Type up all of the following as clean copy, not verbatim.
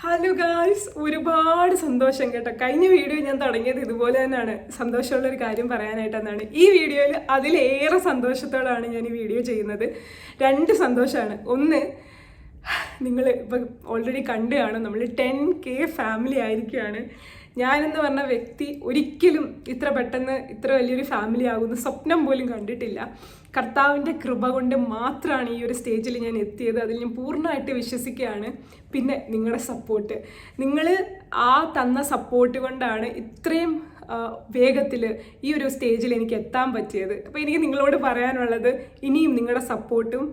Hello guys, ഒരുപാട് സന്തോഷം കേട്ടോ. കഴിഞ്ഞ വീഡിയോ ഞാൻ തുടങ്ങിയത് ഇതുപോലെ തന്നെയാണ്, സന്തോഷമുള്ളൊരു കാര്യം പറയാനായിട്ടെന്നാണ്. ഈ വീഡിയോയിൽ അതിലേറെ സന്തോഷത്തോടാണ് ഞാൻ ഈ വീഡിയോ ചെയ്യുന്നത്. രണ്ട് സന്തോഷമാണ്. ഒന്ന്, നിങ്ങൾ ഇപ്പം ഓൾറെഡി കണ്ടു കാണും, നമ്മൾ 10K ഫാമിലി ആയിരിക്കുകയാണ്. ഞാനെന്ന് പറഞ്ഞ വ്യക്തി ഒരിക്കലും ഇത്ര പെട്ടെന്ന് ഇത്ര വലിയൊരു ഫാമിലി ആകുന്ന സ്വപ്നം പോലും കണ്ടിട്ടില്ല. കർത്താവിൻ്റെ കൃപ കൊണ്ട് മാത്രമാണ് ഈ ഒരു സ്റ്റേജിൽ ഞാൻ എത്തിയത്. അതിൽ ഞാൻ പൂർണ്ണമായിട്ട് വിശ്വസിക്കുകയാണ്. പിന്നെ നിങ്ങളുടെ സപ്പോർട്ട്, നിങ്ങൾ ആ തന്ന സപ്പോർട്ട് കൊണ്ടാണ് ഇത്രയും വേഗത്തിൽ ഈ ഒരു സ്റ്റേജിൽ എനിക്ക് എത്താൻ പറ്റിയത്. അപ്പോൾ എനിക്ക് നിങ്ങളോട് പറയാനുള്ളത്, ഇനിയും നിങ്ങളുടെ സപ്പോർട്ടും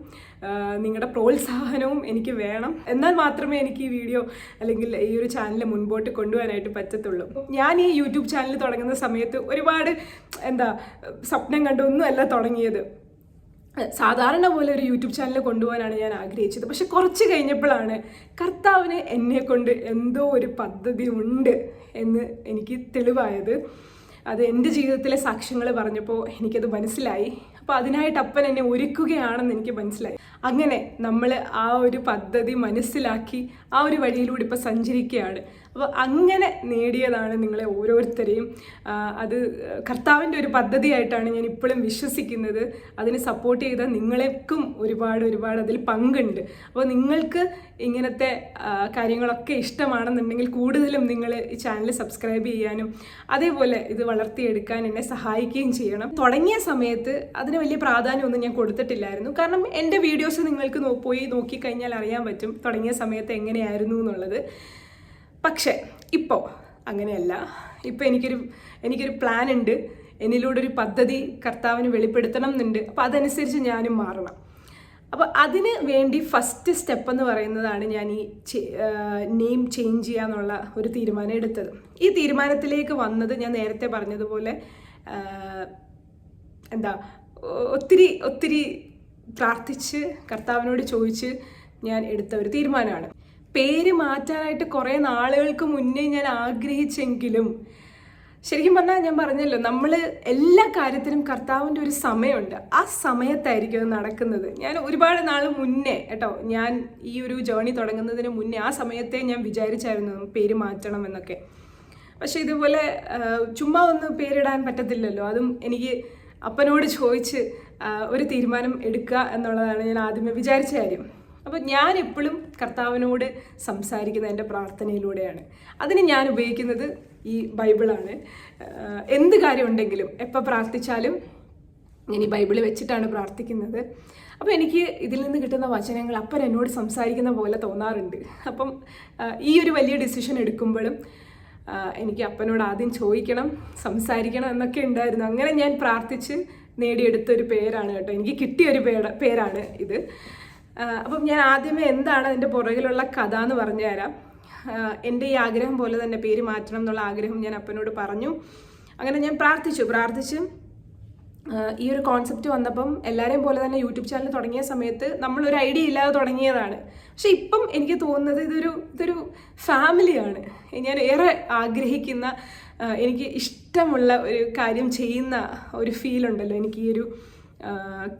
നിങ്ങളുടെ പ്രോത്സാഹനവും എനിക്ക് വേണം. എന്നാൽ മാത്രമേ എനിക്ക് ഈ വീഡിയോ അല്ലെങ്കിൽ ഈ ഒരു ചാനൽ മുൻപോട്ട് കൊണ്ടുപോകാനായിട്ട് പറ്റത്തുള്ളൂ. ഞാൻ ഈ യൂട്യൂബ് ചാനൽ തുടങ്ങുന്ന സമയത്ത് ഒരുപാട് സ്വപ്നം കണ്ടൊന്നുമല്ല തുടങ്ങിയത്. സാധാരണ പോലെ ഒരു യൂട്യൂബ് ചാനൽ കൊണ്ടുപോകാനാണ് ഞാൻ ആഗ്രഹിച്ചത്. പക്ഷെ കുറച്ച് കഴിഞ്ഞപ്പോഴാണ് കർത്താവിന് എന്നെ കൊണ്ട് എന്തോ ഒരു പദ്ധതി ഉണ്ട് എന്ന് എനിക്ക് തെളിവായത്. അത് എൻ്റെ ജീവിതത്തിലെ സാക്ഷ്യങ്ങൾ പറഞ്ഞപ്പോൾ എനിക്കത് മനസ്സിലായി. അപ്പോൾ അതിനായിട്ട് അപ്പൻ എന്നെ ഒരുക്കുകയാണെന്ന് എനിക്ക് മനസ്സിലായി. അങ്ങനെ നമ്മൾ ആ ഒരു പദ്ധതി മനസ്സിലാക്കി ആ ഒരു വഴിയിലൂടെ ഇപ്പോൾ സഞ്ചരിക്കുകയാണ്. അപ്പോൾ അങ്ങനെ നേടിയതാണ് നിങ്ങളെ ഓരോരുത്തരെയും. അത് കർത്താവിൻ്റെ ഒരു പദ്ധതിയായിട്ടാണ് ഞാൻ ഇപ്പോഴും വിശ്വസിക്കുന്നത്. അതിന് സപ്പോർട്ട് ചെയ്ത നിങ്ങളേക്കും ഒരുപാട് അതിൽ പങ്കുണ്ട്. അപ്പോൾ നിങ്ങൾക്ക് ഇങ്ങനത്തെ കാര്യങ്ങളൊക്കെ ഇഷ്ടമാണെന്നുണ്ടെങ്കിൽ കൂടുതലും നിങ്ങൾ ഈ ചാനൽ സബ്സ്ക്രൈബ് ചെയ്യാനും അതേപോലെ ഇത് വളർത്തിയെടുക്കാൻ എന്നെ സഹായിക്കുകയും ചെയ്യണം. തുടങ്ങിയ സമയത്ത് അതിന് വലിയ പ്രാധാന്യമൊന്നും ഞാൻ കൊടുത്തിട്ടില്ലായിരുന്നു. കാരണം എൻ്റെ വീഡിയോസ് നിങ്ങൾക്ക് പോയി നോക്കിക്കഴിഞ്ഞാൽ അറിയാൻ പറ്റും തുടങ്ങിയ സമയത്ത് എങ്ങനെയായിരുന്നു എന്നുള്ളത്. പക്ഷേ ഇപ്പോൾ അങ്ങനെയല്ല. ഇപ്പോൾ എനിക്കൊരു പ്ലാൻ ഉണ്ട്. എന്നിലൂടെ ഒരു പദ്ധതി കർത്താവിന് വെളിപ്പെടുത്തണം എന്നുണ്ട്. അപ്പോൾ അതനുസരിച്ച് ഞാനും മാറണം. അപ്പോൾ അതിന് വേണ്ടി ഫസ്റ്റ് സ്റ്റെപ്പ് എന്ന് പറയുന്നതാണ് ഞാൻ ഈ നെയിം ചേഞ്ച് ചെയ്യാന്നുള്ള ഒരു തീരുമാനം എടുത്തത്. ഈ തീരുമാനത്തിലേക്ക് വന്നത് ഞാൻ നേരത്തെ പറഞ്ഞതുപോലെ ഒത്തിരി പ്രാർത്ഥിച്ച് കർത്താവിനോട് ചോദിച്ച് ഞാൻ എടുത്ത ഒരു തീരുമാനമാണ്. പേര് മാറ്റാനായിട്ട് കുറേ നാളുകൾക്ക് മുന്നേ ഞാൻ ആഗ്രഹിച്ചെങ്കിലും ശരിക്കും പറഞ്ഞാൽ ഞാൻ പറഞ്ഞല്ലോ, നമ്മൾ എല്ലാ കാര്യത്തിനും കർത്താവിൻ്റെ ഒരു സമയമുണ്ട്. ആ സമയത്തായിരിക്കും അത് നടക്കുന്നത്. ഞാൻ ഒരുപാട് നാൾ മുന്നേ കേട്ടോ, ഞാൻ ഈ ഒരു ജേർണി തുടങ്ങുന്നതിന് മുന്നേ ആ സമയത്തെ ഞാൻ വിചാരിച്ചായിരുന്നു പേര് മാറ്റണം എന്നൊക്കെ. പക്ഷെ ഇതുപോലെ ചുമ്മാ ഒന്ന് പേരിടാൻ പറ്റത്തില്ലല്ലോ. അതും എനിക്ക് അപ്പനോട് ചോദിച്ച് ഒരു തീരുമാനം എടുക്കുക എന്നുള്ളതാണ് ഞാൻ ആദ്യമേ വിചാരിച്ച കാര്യം. അപ്പോൾ ഞാൻ എപ്പോഴും കർത്താവിനോട് സംസാരിക്കുന്നത് എൻ്റെ പ്രാർത്ഥനയിലൂടെയാണ്. അതിന് ഞാൻ ഉപയോഗിക്കുന്നത് ഈ ബൈബിളാണ്. എന്ത് കാര്യം ഉണ്ടെങ്കിലും എപ്പോൾ പ്രാർത്ഥിച്ചാലും ഞാൻ ഈ ബൈബിൾ വെച്ചിട്ടാണ് പ്രാർത്ഥിക്കുന്നത്. അപ്പോൾ എനിക്ക് ഇതിൽ നിന്ന് കിട്ടുന്ന വചനങ്ങൾ അപ്പൻ എന്നോട് സംസാരിക്കുന്ന പോലെ തോന്നാറുണ്ട്. അപ്പം ഈ ഒരു വലിയ ഡിസിഷൻ എടുക്കുമ്പോഴും എനിക്ക് അപ്പനോട് ആദ്യം ചോദിക്കണം, സംസാരിക്കണം എന്നൊക്കെ ഉണ്ടായിരുന്നു. അങ്ങനെ ഞാൻ പ്രാർത്ഥിച്ച് നേടിയെടുത്തൊരു പേരാണ് കേട്ടോ, എനിക്ക് കിട്ടിയൊരു പേരാണ് ഇത്. അപ്പം ഞാൻ ആദ്യമേ എന്താണ് അതിൻ്റെ പുറകിലുള്ള കഥ എന്ന് പറഞ്ഞു തരാം. എൻ്റെ ഈ ആഗ്രഹം പോലെ തന്നെ പേര് മാറ്റണം എന്നുള്ള ആഗ്രഹം ഞാൻ അപ്പനോട് പറഞ്ഞു. അങ്ങനെ ഞാൻ പ്രാർത്ഥിച്ച് ഈ ഒരു കോൺസെപ്റ്റ് വന്നപ്പം എല്ലാവരെയും പോലെ തന്നെ യൂട്യൂബ് ചാനൽ തുടങ്ങിയ സമയത്ത് നമ്മളൊരു ഐഡിയ ഇല്ലാതെ തുടങ്ങിയതാണ്. പക്ഷെ ഇപ്പം എനിക്ക് തോന്നുന്നത് ഇതൊരു ഫാമിലിയാണ്. ഞാൻ ഏറെ ആഗ്രഹിക്കുന്ന, എനിക്ക് ഇഷ്ടമുള്ള ഒരു കാര്യം ചെയ്യുന്ന ഒരു ഫീലുണ്ടല്ലോ എനിക്ക് ഈ ഒരു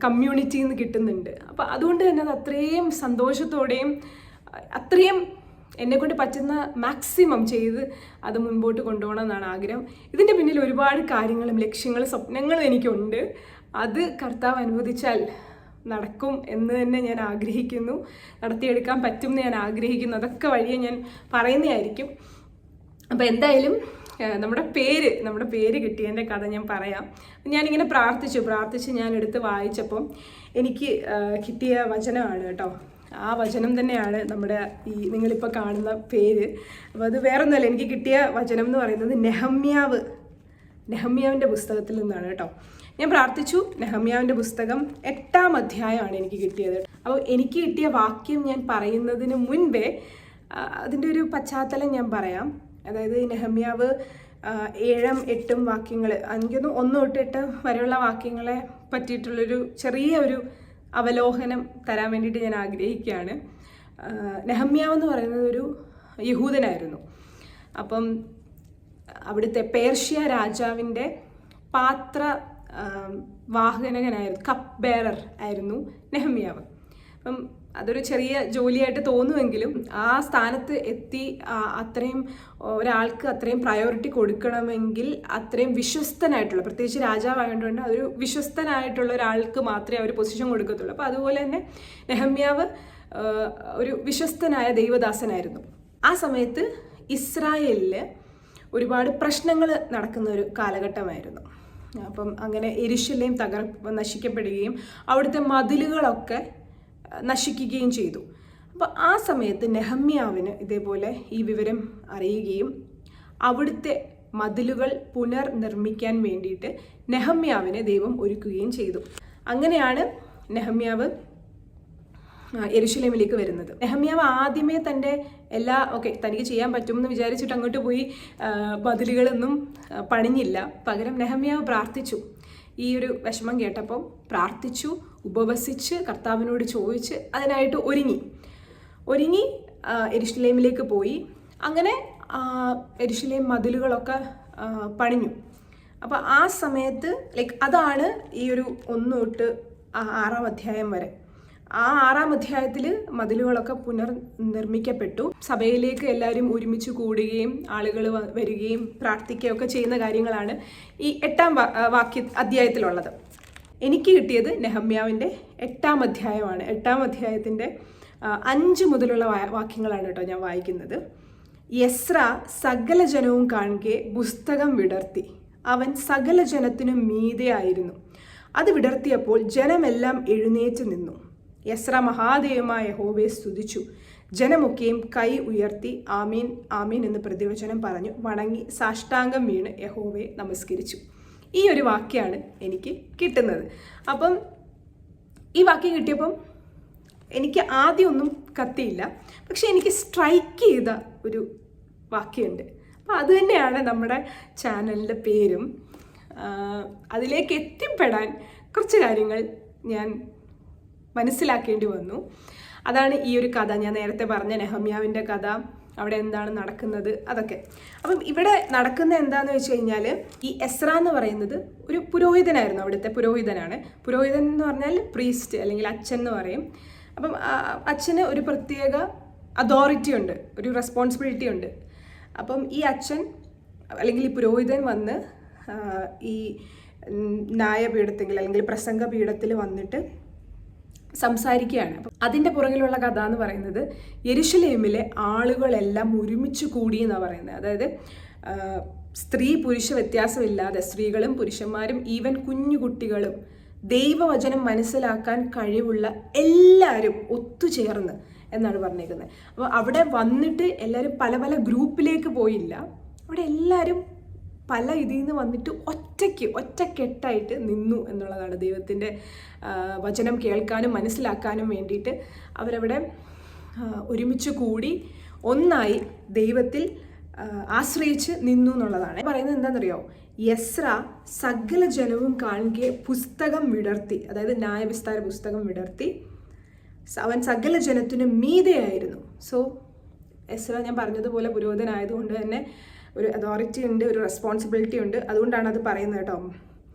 കമ്മ്യൂണിറ്റിയിൽ നിന്ന് കിട്ടുന്നുണ്ട്. അപ്പോൾ അതുകൊണ്ട് തന്നെ അത് അത്രയും സന്തോഷത്തോടെയും അത്രയും എന്നെക്കൊണ്ട് പറ്റുന്ന മാക്സിമം ചെയ്ത് അത് മുൻപോട്ട് കൊണ്ടുപോകണം എന്നാണ് ആഗ്രഹം. ഇതിൻ്റെ പിന്നിൽ ഒരുപാട് കാര്യങ്ങളും ലക്ഷ്യങ്ങളും സ്വപ്നങ്ങളും എനിക്കുണ്ട്. അത് കർത്താവ് അനുവദിച്ചാൽ നടക്കും എന്ന് തന്നെ ഞാൻ ആഗ്രഹിക്കുന്നു. നടത്തിയെടുക്കാൻ പറ്റും എന്ന് ഞാൻ ആഗ്രഹിക്കുന്നു. അതൊക്കെ വഴിയെ ഞാൻ പറയുന്നതായിരിക്കും. അപ്പോൾ എന്തായാലും നമ്മുടെ പേര് കിട്ടിയതിൻ്റെ കഥ ഞാൻ പറയാം. ഞാനിങ്ങനെ പ്രാർത്ഥിച്ച് ഞാൻ എടുത്ത് വായിച്ചപ്പം എനിക്ക് കിട്ടിയ വചനമാണ് കേട്ടോ. ആ വചനം തന്നെയാണ് നമ്മുടെ ഈ നിങ്ങളിപ്പോൾ കാണുന്ന പേര്. അപ്പോൾ അത് വേറൊന്നുമല്ല, എനിക്ക് കിട്ടിയ വചനം എന്ന് പറയുന്നത് നെഹമ്യാവിൻ്റെ പുസ്തകത്തിൽ നിന്നാണ് കേട്ടോ. ഞാൻ പ്രാർത്ഥിച്ചു. നെഹമ്യാവിൻ്റെ പുസ്തകം 8-ാം അധ്യായമാണ് എനിക്ക് കിട്ടിയത്. അപ്പോൾ എനിക്ക് കിട്ടിയ വാക്യം ഞാൻ പറയുന്നതിന് മുൻപേ അതിൻ്റെ ഒരു പശ്ചാത്തലം ഞാൻ പറയാം. അതായത് നെഹമ്യാവ് 7-8 വാക്യങ്ങൾ, എനിക്കൊന്ന് 1 തൊട്ട് 8 വരെയുള്ള വാക്യങ്ങളെ പറ്റിയിട്ടുള്ളൊരു ചെറിയൊരു അവലോകനം തരാൻ വേണ്ടിയിട്ട് ഞാൻ ആഗ്രഹിക്കുകയാണ്. നെഹമ്യാവ് എന്ന് പറയുന്നത് ഒരു യഹൂദനായിരുന്നു. അപ്പം അവിടുത്തെ പേർഷ്യ രാജാവിൻ്റെ വാഹകനായിരുന്നു, കപ്പ് ബെയറർ ആയിരുന്നു നെഹമ്യാവ്. അപ്പം അതൊരു ചെറിയ ജോലിയായിട്ട് തോന്നുമെങ്കിലും ആ സ്ഥാനത്ത് എത്തി അത്രയും ഒരാൾക്ക് അത്രയും പ്രയോറിറ്റി കൊടുക്കണമെങ്കിൽ അത്രയും വിശ്വസ്തനായിട്ടുള്ള, പ്രത്യേകിച്ച് രാജാവായതുകൊണ്ട് അതൊരു വിശ്വസ്തനായിട്ടുള്ള ഒരാൾക്ക് മാത്രമേ അവർ പൊസിഷൻ കൊടുക്കത്തുള്ളൂ. അപ്പോൾ അതുപോലെ തന്നെ നെഹമ്യാവ് ഒരു വിശ്വസ്തനായ ദൈവദാസനായിരുന്നു. ആ സമയത്ത് ഇസ്രായേലിൽ ഒരുപാട് പ്രശ്നങ്ങൾ നടക്കുന്ന ഒരു കാലഘട്ടമായിരുന്നു. അപ്പം അങ്ങനെ യെരൂശലേം നശിക്കപ്പെടുകയും അവിടുത്തെ മതിലുകളൊക്കെ നശിക്കുകയും ചെയ്തു. അപ്പോൾ ആ സമയത്ത് നെഹമ്യാവിന് ഇതേപോലെ ഈ വിവരം അറിയുകയും അവിടുത്തെ മതിലുകൾ പുനർനിർമ്മിക്കാൻ വേണ്ടിയിട്ട് നെഹമ്യാവിനെ ദൈവം ഒരുക്കുകയും ചെയ്തു. അങ്ങനെയാണ് നെഹമ്യാവ് യെരൂശലേമിലേക്ക് വരുന്നത്. നെഹമ്യാവ് ആദ്യമേ തൻ്റെ തനിക്ക് ചെയ്യാൻ പറ്റുമെന്ന് വിചാരിച്ചിട്ട് അങ്ങോട്ട് പോയി മതിലുകളൊന്നും പണിഞ്ഞില്ല. പകരം നെഹമ്യാവ് പ്രാർത്ഥിച്ചു. ഈ ഒരു വിഷമം കേട്ടപ്പോൾ പ്രാർത്ഥിച്ചു, ഉപവസിച്ച് കർത്താവിനോട് ചോദിച്ച് അതിനായിട്ട് ഒരുങ്ങി യെരൂശലേമിലേക്ക് പോയി. അങ്ങനെ യെരൂശലേം മതിലുകളൊക്കെ പണിഞ്ഞു. അപ്പോൾ ആ സമയത്ത് അതാണ് ഈ ഒരു 1 തൊട്ട് 6 അധ്യായം വരെ. ആ 6 അധ്യായത്തിൽ മതിലുകളൊക്കെ പുനർനിർമ്മിക്കപ്പെട്ടു. സഭയിലേക്ക് എല്ലാവരും ഒരുമിച്ച് കൂടുകയും ആളുകൾ വരികയും പ്രാർത്ഥിക്കുകയൊക്കെ ചെയ്യുന്ന കാര്യങ്ങളാണ് ഈ 8-ാം അധ്യായത്തിലുള്ളത്. എനിക്ക് കിട്ടിയത് നെഹമ്യാവിൻ്റെ 8-ാം അധ്യായമാണ്. 8-ാം അധ്യായത്തിൻ്റെ 5 മുതലുള്ള വാക്യങ്ങളാണ് കേട്ടോ ഞാൻ വായിക്കുന്നത്. എസ്ര സകല ജനവും കാണുകെ പുസ്തകം വിടർത്തി. അവൻ സകല ജനത്തിനും മീതെ ആയിരുന്നു. അത് വിടർത്തിയപ്പോൾ ജനമെല്ലാം എഴുന്നേറ്റ് നിന്നു. എസ്ര മഹാദേവമായ യഹോവയെ സ്തുതിച്ചു. ജനമൊക്കെയും കൈ ഉയർത്തി ആമീൻ ആമീൻ എന്ന് പ്രതിവചനം പറഞ്ഞു വണങ്ങി സാഷ്ടാംഗം വീണ് യഹോവയെ നമസ്കരിച്ചു. ഈ ഒരു വാക്യമാണ് എനിക്ക് കിട്ടുന്നത്. അപ്പം ഈ വാക്യം കിട്ടിയപ്പം എനിക്ക് ആദ്യമൊന്നും കത്തിയില്ല, പക്ഷെ എനിക്ക് സ്ട്രൈക്ക് ചെയ്ത ഒരു വാക്യമുണ്ട്. അപ്പോൾ അത് തന്നെയാണ് നമ്മുടെ ചാനലിൻ്റെ പേരും. അതിലേക്ക് എത്തിപ്പെടാൻ കുറച്ച് കാര്യങ്ങൾ ഞാൻ മനസ്സിലാക്കേണ്ടി വന്നു. അതാണ് ഈ ഒരു കഥ. ഞാൻ നേരത്തെ പറഞ്ഞ നെഹമ്യാവിൻ്റെ കഥ, അവിടെ എന്താണ് നടക്കുന്നത് അതൊക്കെ. അപ്പം ഇവിടെ നടക്കുന്ന എന്താണെന്ന് വെച്ച് കഴിഞ്ഞാൽ, ഈ എസ്ര എന്ന് പറയുന്നത് ഒരു പുരോഹിതനായിരുന്നു. അവിടുത്തെ പുരോഹിതനാണ്. പുരോഹിതൻ എന്ന് പറഞ്ഞാൽ പ്രീസ്റ്റ് അല്ലെങ്കിൽ അച്ഛൻ എന്ന് പറയും. അപ്പം അച്ഛന് ഒരു പ്രത്യേക അതോറിറ്റി ഉണ്ട്, ഒരു റെസ്പോൺസിബിലിറ്റി ഉണ്ട്. അപ്പം ഈ അച്ഛൻ അല്ലെങ്കിൽ ഈ പുരോഹിതൻ വന്ന് ഈ ന്യായപീഠത്തിൽ അല്ലെങ്കിൽ പ്രസംഗപീഠത്തിൽ വന്നിട്ട് സംസാരിക്കുകയാണ്. അപ്പം അതിൻ്റെ പുറകിലുള്ള കഥ എന്ന് പറയുന്നത് യെരൂശലേമിലെ ആളുകളെല്ലാം ഒരുമിച്ച് കൂടി എന്നാണ് പറയുന്നത്. അതായത് സ്ത്രീ പുരുഷ വ്യത്യാസമില്ലാതെ സ്ത്രീകളും പുരുഷന്മാരും ഈവൻ കുഞ്ഞു കുട്ടികളും ദൈവവചനം മനസ്സിലാക്കാൻ കഴിവുള്ള എല്ലാവരും ഒത്തുചേർന്ന് എന്നാണ് പറഞ്ഞേക്കുന്നത്. അപ്പോൾ അവിടെ വന്നിട്ട് എല്ലാവരും പല പല ഗ്രൂപ്പിലേക്ക് പോയില്ല. അവിടെ എല്ലാവരും പല ഇതിൽ നിന്ന് വന്നിട്ട് ഒറ്റക്കെട്ടായിട്ട് നിന്നു എന്നുള്ളതാണ്. ദൈവത്തിൻ്റെ വചനം കേൾക്കാനും മനസ്സിലാക്കാനും വേണ്ടിയിട്ട് അവരവിടെ ഒരുമിച്ച് കൂടി ഒന്നായി ദൈവത്തിൽ ആശ്രയിച്ച് നിന്നു എന്നുള്ളതാണ് പറയുന്നത്. എന്താണെന്നറിയോ? എസ്ര സകല ജനവും കാണുകെ പുസ്തകം വിടർത്തി, അതായത് ന്യായവിസ്താര പുസ്തകം വിടർത്തി. അവൻ സകല ജനത്തിനും മീതെയായിരുന്നു. സോ എസ്ര ഞാൻ പറഞ്ഞതുപോലെ പുരോഹിതനായതുകൊണ്ട് തന്നെ ഒരു അതോറിറ്റി ഉണ്ട്, ഒരു റെസ്പോൺസിബിലിറ്റി ഉണ്ട്. അതുകൊണ്ടാണ് അത് പറയുന്നത് കേട്ടോ.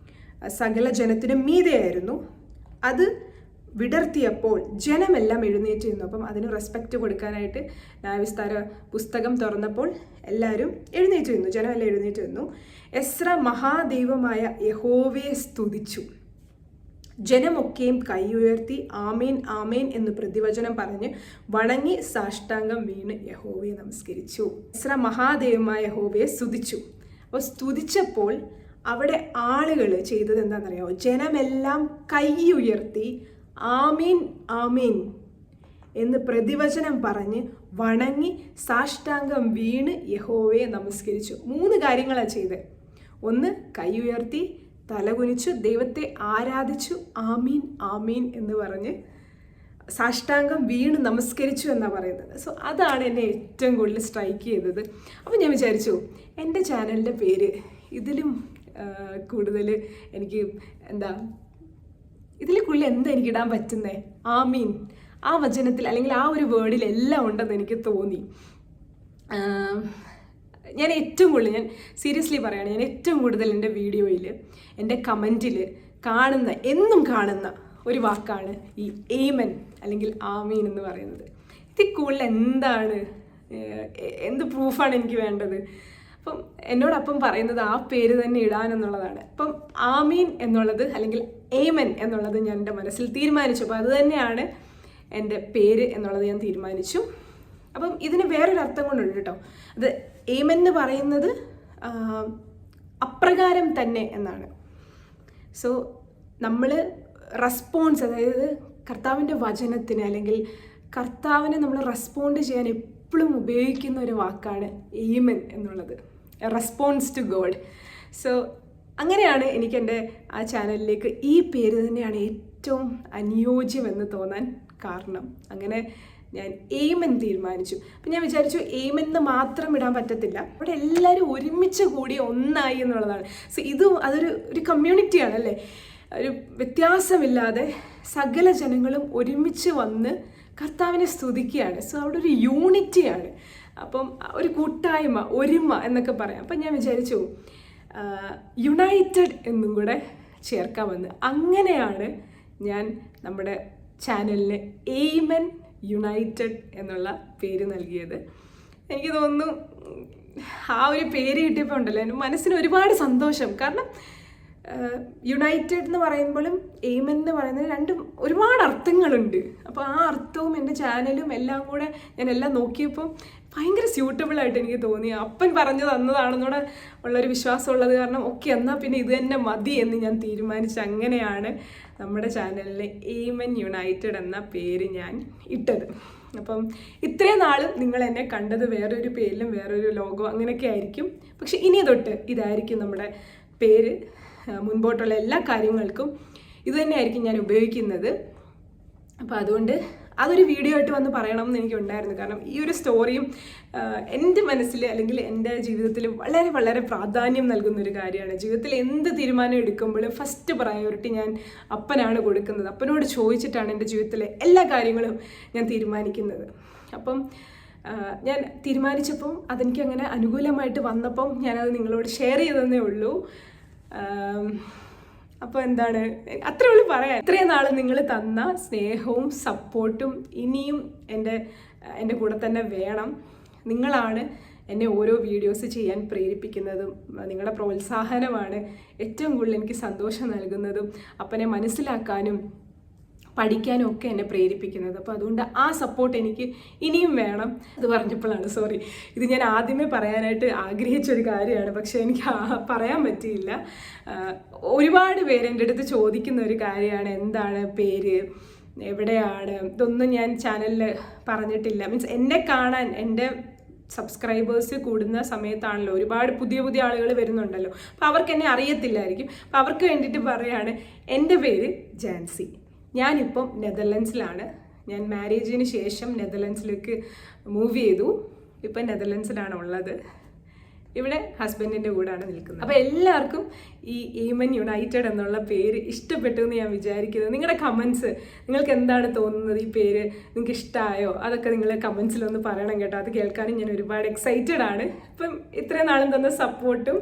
സകല ജനത്തിനും മീതെയായിരുന്നു. അത് വിടർത്തിയപ്പോൾ ജനമെല്ലാം എഴുന്നേറ്റ് നിന്നു. അപ്പം അതിന് റെസ്പെക്റ്റ് കൊടുക്കാനായിട്ട് ന്യായവിസ്താര പുസ്തകം തുറന്നപ്പോൾ എല്ലാവരും എഴുന്നേറ്റ് നിന്നു, ജനമെല്ലാം എഴുന്നേറ്റ് നിന്നു. എസ്ര മഹാദൈവമായ യഹോവയെ സ്തുതിച്ചു. ജനമൊക്കെയും കൈ ഉയർത്തി ആമേൻ ആമേൻ എന്ന് പ്രതിവചനം പറഞ്ഞ് വണങ്ങി സാഷ്ടാംഗം വീണ് യഹോവയെ നമസ്കരിച്ചു. എസ്ര മഹാദൈവമായ യഹോവയെ സ്തുതിച്ചു. അപ്പോൾ സ്തുതിച്ചപ്പോൾ അവിടെ ആളുകൾ ചെയ്തത് എന്താണെന്നറിയാമോ? ജനമെല്ലാം കൈ ഉയർത്തി ആമീൻ ആമീൻ എന്ന് പ്രതിവചനം പറഞ്ഞ് വണങ്ങി സാഷ്ടാംഗം വീണ് യഹോവയെ നമസ്കരിച്ചു. 3 കാര്യങ്ങളാണ് ചെയ്തത്. 1, കൈ ഉയർത്തി തലകുനിച്ചു ദൈവത്തെ ആരാധിച്ചു, ആമീൻ ആമീൻ എന്ന് പറഞ്ഞ് സാഷ്ടാംഗം വീണ് നമസ്കരിച്ചു എന്നാണ് പറയുന്നത്. സോ അതാണ് എന്നെ ഏറ്റവും കൂടുതൽ സ്ട്രൈക്ക് ചെയ്തത്. അപ്പോൾ ഞാൻ വിചാരിച്ചു എൻ്റെ ചാനലിൻ്റെ പേര് ഇതിലും കൂടുതൽ എനിക്ക് ഇതിൽ കൂടുതൽ എന്താ എനിക്ക് ഇടാൻ പറ്റുന്നേ? ആമീൻ, ആ വചനത്തിൽ അല്ലെങ്കിൽ ആ ഒരു വേർഡിൽ എല്ലാം ഉണ്ടെന്ന് എനിക്ക് തോന്നി. ഞാൻ ഏറ്റവും കൂടുതൽ, ഞാൻ സീരിയസ്ലി പറയുകയാണ്, ഞാൻ ഏറ്റവും കൂടുതൽ എൻ്റെ വീഡിയോയിൽ എൻ്റെ കമൻറ്റിൽ എന്നും കാണുന്ന ഒരു വാക്കാണ് ഈ ഏമൻ അല്ലെങ്കിൽ ആമീൻ എന്ന് പറയുന്നത്. ഇതിൽ കൂടുതൽ എന്താണ്, എന്ത് പ്രൂഫാണ് എനിക്ക് വേണ്ടത്? അപ്പം എന്നോടപ്പം പറയുന്നത് ആ പേര് തന്നെ ഇടാനെന്നുള്ളതാണ്. അപ്പം ആമീൻ എന്നുള്ളത് അല്ലെങ്കിൽ ഏമൻ എന്നുള്ളത് ഞാൻ എൻ്റെ മനസ്സിൽ തീരുമാനിച്ചു. അപ്പോൾ അത് തന്നെയാണ് എൻ്റെ പേര് എന്നുള്ളത് ഞാൻ തീരുമാനിച്ചു. അപ്പം ഇതിന് വേറൊരു അർത്ഥം കൊണ്ടുണ്ട് കേട്ടോ. അത് ഏമൻ എന്ന് പറയുന്നത് അപ്രകാരം തന്നെ എന്നാണ്. സോ നമ്മൾ റെസ്പോൺസ്, അതായത് കർത്താവിൻ്റെ വചനത്തിന് അല്ലെങ്കിൽ കർത്താവിനെ നമ്മൾ റെസ്പോണ്ട് ചെയ്യാൻ എപ്പോഴും ഉപയോഗിക്കുന്ന ഒരു വാക്കാണ് ഏമൻ എന്നുള്ളത്, റെസ്പോൺസ് ടു ഗോഡ്. സോ അങ്ങനെയാണ് എനിക്ക് എൻ്റെ ആ ചാനലിലേക്ക് ഈ പേര് തന്നെയാണ് ഏറ്റവും അനുയോജ്യമെന്ന് തോന്നാൻ കാരണം. അങ്ങനെ ഞാൻ ഏമൻ തീരുമാനിച്ചു. അപ്പം ഞാൻ വിചാരിച്ചു ഏമൻ എന്ന് മാത്രം ഇടാൻ പറ്റത്തില്ല, അവിടെ എല്ലാവരും ഒരുമിച്ച് കൂടി ഒന്നായി എന്നുള്ളതാണ്. സോ അതൊരു കമ്മ്യൂണിറ്റിയാണ് അല്ലേ, ഒരു വ്യത്യാസമില്ലാതെ സകല ജനങ്ങളും ഒരുമിച്ച് വന്ന് കർത്താവിനെ സ്തുതിക്കുകയാണ്. സോ അവിടെ ഒരു യൂണിറ്റിയാണ്, അപ്പം ഒരു കൂട്ടായ്മ, ഒരുമ എന്നൊക്കെ പറയാം. അപ്പം ഞാൻ വിചാരിച്ചു യുണൈറ്റഡ് എന്നും കൂടെ ചേർക്കാമെന്ന്. അങ്ങനെയാണ് ഞാൻ നമ്മുടെ ചാനലിന് ഏമൻ യുണൈറ്റഡ് എന്നുള്ള പേര് നൽകിയത്. എനിക്ക് തോന്നുന്നു ആ ഒരു പേര് കിട്ടിയപ്പോൾ ഉണ്ടല്ലോ എൻ്റെ മനസ്സിന് ഒരുപാട് സന്തോഷം. കാരണം യുണൈറ്റഡ് എന്ന് പറയുമ്പോഴും ഏമൻ എന്ന് പറയുന്നത് രണ്ടും ഒരുപാട് അർത്ഥങ്ങളുണ്ട്. അപ്പോൾ ആ അർത്ഥവും എൻ്റെ ചാനലും എല്ലാം കൂടെ ഞാൻ എല്ലാം നോക്കിയപ്പോൾ ഭയങ്കര സ്യൂട്ടബിളായിട്ട് എനിക്ക് തോന്നി. അപ്പൻ പറഞ്ഞു തന്നതാണെന്നൂടെ ഉള്ളൊരു വിശ്വാസമുള്ളത് കാരണം എന്നാൽ പിന്നെ ഇത് തന്നെ മതി എന്ന് ഞാൻ തീരുമാനിച്ചു. അങ്ങനെയാണ് നമ്മുടെ ചാനലിലെ ഏമൻ യുണൈറ്റഡ് എന്ന പേര് ഞാൻ ഇട്ടത്. അപ്പം ഇത്രയും നാളും നിങ്ങൾ എന്നെ കണ്ടത് വേറൊരു പേരിലും വേറൊരു ലോഗോ അങ്ങനെയൊക്കെ ആയിരിക്കും. പക്ഷെ ഇനി തൊട്ട് ഇതായിരിക്കും നമ്മുടെ പേര്. മുൻപോട്ടുള്ള എല്ലാ കാര്യങ്ങൾക്കും ഇത് തന്നെയായിരിക്കും ഞാൻ ഉപയോഗിക്കുന്നത്. അപ്പോൾ അതുകൊണ്ട് അതൊരു വീഡിയോ ആയിട്ട് വന്ന് പറയണം എന്ന് എനിക്കുണ്ടായിരുന്നു. കാരണം ഈ ഒരു സ്റ്റോറിയും എൻ്റെ മനസ്സിൽ അല്ലെങ്കിൽ എൻ്റെ ജീവിതത്തിൽ വളരെ വളരെ പ്രാധാന്യം നൽകുന്നൊരു കാര്യമാണ്. ജീവിതത്തിൽ എന്ത് തീരുമാനം എടുക്കുമ്പോഴും ഫസ്റ്റ് പ്രയോറിറ്റി ഞാൻ അപ്പനാണ് കൊടുക്കുന്നത്. അപ്പനോട് ചോദിച്ചിട്ടാണ് എൻ്റെ ജീവിതത്തിലെ എല്ലാ കാര്യങ്ങളും ഞാൻ തീരുമാനിക്കുന്നത്. അപ്പം ഞാൻ തീരുമാനിച്ചപ്പം അതെനിക്ക് അങ്ങനെ അനുകൂലമായിട്ട് വന്നപ്പം ഞാനത് നിങ്ങളോട് ഷെയർ ചെയ്തതേ ഉള്ളൂ. അപ്പോൾ എന്താണ് അത്രേ ഉള്ളൂ പറയാൻ. ഇത്രയും നാൾ നിങ്ങൾ തന്ന സ്നേഹവും സപ്പോർട്ടും ഇനിയും എൻ്റെ കൂടെ തന്നെ വേണം. നിങ്ങളാണ് എന്നെ ഓരോ വീഡിയോസ് ചെയ്യാൻ പ്രേരിപ്പിക്കുന്നതും നിങ്ങളുടെ പ്രോത്സാഹനമാണ് ഏറ്റവും കൂടുതൽ എനിക്ക് സന്തോഷം നൽകുന്നതും അപ്പനെ മനസ്സിലാക്കാനും പഠിക്കാനും ഒക്കെ എന്നെ പ്രേരിപ്പിക്കുന്നത്. അപ്പോൾ അതുകൊണ്ട് ആ സപ്പോർട്ട് എനിക്ക് ഇനിയും വേണം. അത് പറഞ്ഞപ്പോഴാണ് ഇത് ഞാൻ ആദ്യമേ പറയാനായിട്ട് ആഗ്രഹിച്ചൊരു കാര്യമാണ്, പക്ഷേ എനിക്ക് പറയാൻ പറ്റിയില്ല. ഒരുപാട് പേര് എൻ്റെ അടുത്ത് ചോദിക്കുന്ന ഒരു കാര്യമാണ്, എന്താണ് പേര്, എവിടെയാണ്, ഇതൊന്നും ഞാൻ ചാനലിൽ പറഞ്ഞിട്ടില്ല. മീൻസ് എന്നെ കാണാൻ എൻ്റെ സബ്സ്ക്രൈബേഴ്സ് കൂടുന്ന സമയത്താണല്ലോ ഒരുപാട് പുതിയ ആളുകൾ വരുന്നുണ്ടല്ലോ. അപ്പോൾ അവർക്ക് എന്നെ അറിയത്തില്ലായിരിക്കും. അപ്പോൾ അവർക്ക് വേണ്ടിയിട്ട് പറയാണ്, എൻ്റെ പേര് ജാൻസി. ഞാനിപ്പം നെതർലൻഡ്സിലാണ്. ഞാൻ മാരേജിന് ശേഷം നെതർലൻഡ്സിലേക്ക് മൂവ് ചെയ്തു. ഇപ്പം നെതർലൻഡ്സിലാണ് ഉള്ളത്. ഇവിടെ ഹസ്ബൻഡിൻ്റെ കൂടെയാണ് നിൽക്കുന്നത്. അപ്പോൾ എല്ലാവർക്കും ഈ ഏമൻ യുണൈറ്റഡ് എന്നുള്ള പേര് ഇഷ്ടപ്പെട്ടു എന്ന് ഞാൻ വിചാരിക്കുന്നു. നിങ്ങളുടെ കമൻസ്, നിങ്ങൾക്ക് എന്താണ് തോന്നുന്നത്, ഈ പേര് നിങ്ങൾക്ക് ഇഷ്ടമായോ, അതൊക്കെ നിങ്ങൾ കമൻസിലൊന്ന് പറയണം കേട്ടോ. അത് കേൾക്കാനും ഞാൻ ഒരുപാട് എക്സൈറ്റഡ് ആണ്. അപ്പം ഇത്രയും നാളും തന്ന സപ്പോർട്ടും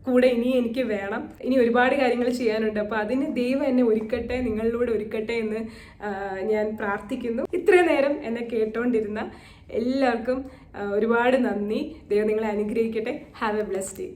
കൂടെ ഇനി എനിക്ക് വേണം. ഇനി ഒരുപാട് കാര്യങ്ങൾ ചെയ്യാനുണ്ട്. അപ്പോൾ അതിന് ദൈവം എന്നെ ഒരുക്കട്ടെ, നിങ്ങളിലൂടെ ഒരുക്കട്ടെ എന്ന് ഞാൻ പ്രാർത്ഥിക്കുന്നു. ഇത്രയും നേരം എന്നെ കേട്ടോണ്ടിരുന്ന എല്ലാവർക്കും ഒരുപാട് നന്ദി. ദൈവം നിങ്ങളെ അനുഗ്രഹിക്കട്ടെ. Have A blessed day.